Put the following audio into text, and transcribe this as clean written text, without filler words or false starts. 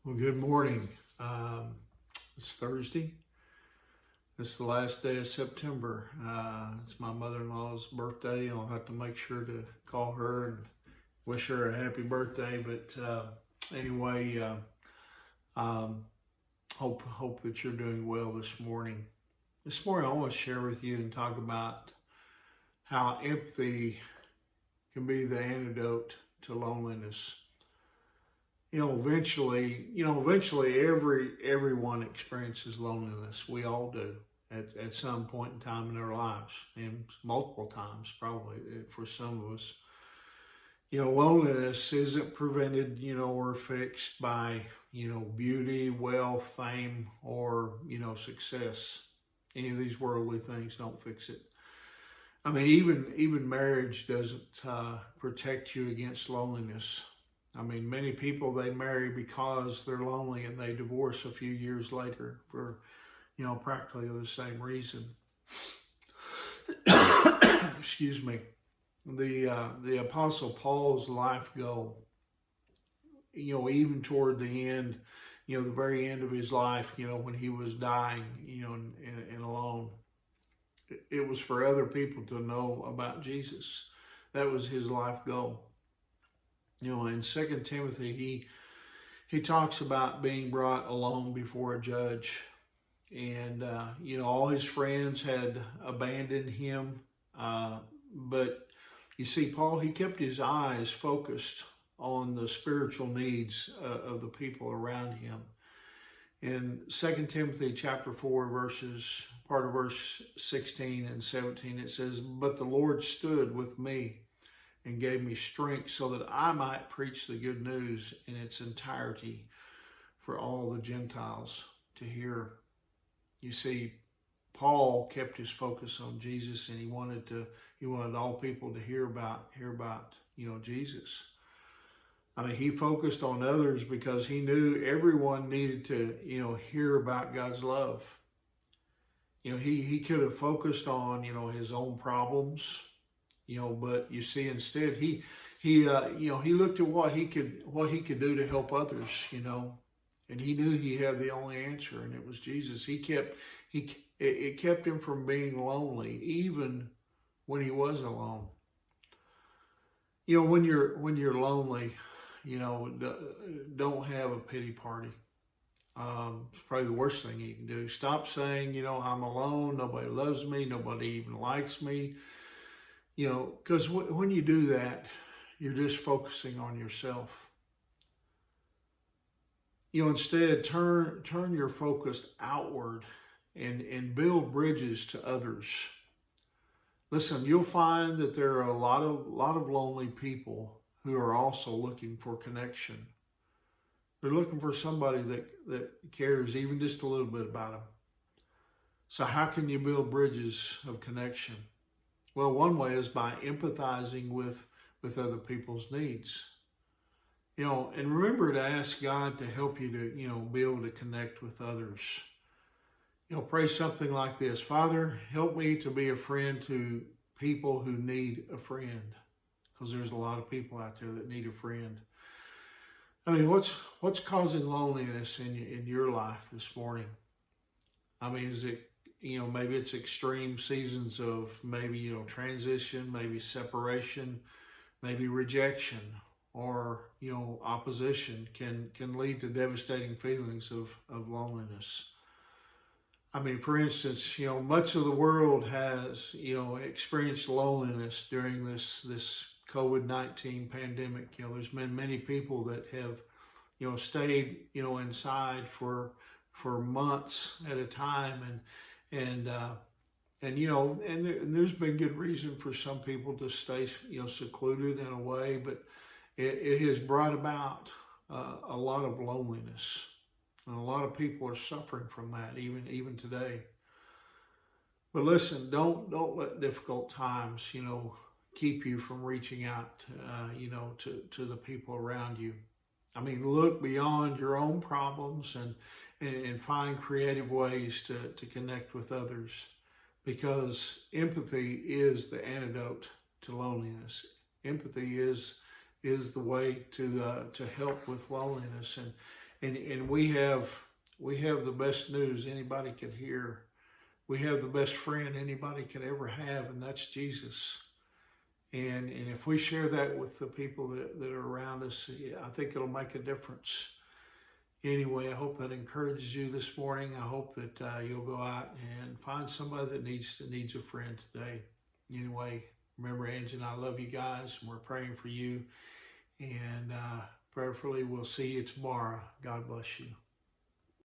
Well, good morning. It's Thursday. It's the last day of September. It's my mother-in-law's birthday. I'll have to make sure to call her and wish her a happy birthday. But anyway, hope that you're doing well this morning. This morning, I want to share with you and talk about how empathy can be the antidote to loneliness. Eventually everyone experiences loneliness. We all do at some point in time in our lives, and multiple times probably for some of us. Loneliness isn't prevented, or fixed by, beauty, wealth, fame, or, success. Any of these worldly things don't fix it. I mean, even marriage doesn't protect you against loneliness. I mean, many people, they marry because they're lonely and they divorce a few years later for, practically the same reason. Excuse me. The Apostle Paul's life goal, even toward the end, the very end of his life, when he was dying, and alone, it was for other people to know about Jesus. That was his life goal. In 2 Timothy, he talks about being brought alone before a judge. And, all his friends had abandoned him. But you see, Paul, he kept his eyes focused on the spiritual needs of the people around him. In 2 Timothy chapter 4, part of verse 16 and 17, it says, "But the Lord stood with me and gave me strength so that I might preach the good news in its entirety for all the Gentiles to hear." You see, Paul kept his focus on Jesus, and he wanted all people to hear about Jesus. I mean, he focused on others because he knew everyone needed to hear about God's love. He could have focused on his own problems. But you see, instead he looked at what he could do to help others, and he knew he had the only answer, and it was Jesus. It kept him from being lonely, even when he was alone. When you're lonely, don't have a pity party. It's probably the worst thing you can do. Stop saying, I'm alone, nobody loves me, nobody even likes me. Because when you do that, you're just focusing on yourself. Instead, turn your focus outward and build bridges to others. Listen, you'll find that there are a lot of lonely people who are also looking for connection. They're looking for somebody that cares even just a little bit about them. So how can you build bridges of connection? Well, one way is by empathizing with other people's needs. And remember to ask God to help you to, be able to connect with others. Pray something like this: Father, help me to be a friend to people who need a friend. Because there's a lot of people out there that need a friend. I mean, what's causing loneliness in your life this morning? I mean, is it, maybe it's extreme seasons of maybe, transition, maybe separation, maybe rejection, or, opposition can lead to devastating feelings of loneliness. I mean, for instance, much of the world has, experienced loneliness during this COVID-19 pandemic. There's been many people that have, stayed, inside for months at a time, and there's been good reason for some people to stay, secluded in a way, but it has brought about a lot of loneliness, and a lot of people are suffering from that even today. But listen, don't let difficult times, keep you from reaching out, to the people around you. I mean, look beyond your own problems and find creative ways to connect with others, because empathy is the antidote to loneliness. Empathy is the way to help with loneliness, And we have the best news anybody could hear. We have the best friend anybody could ever have, and that's Jesus. And if we share that with the people that are around us, I think it'll make a difference. Anyway, I hope that encourages you this morning. I hope that you'll go out and find somebody that needs a friend today. Anyway, remember, Angie and I love you guys, and we're praying for you. And prayerfully, we'll see you tomorrow. God bless you.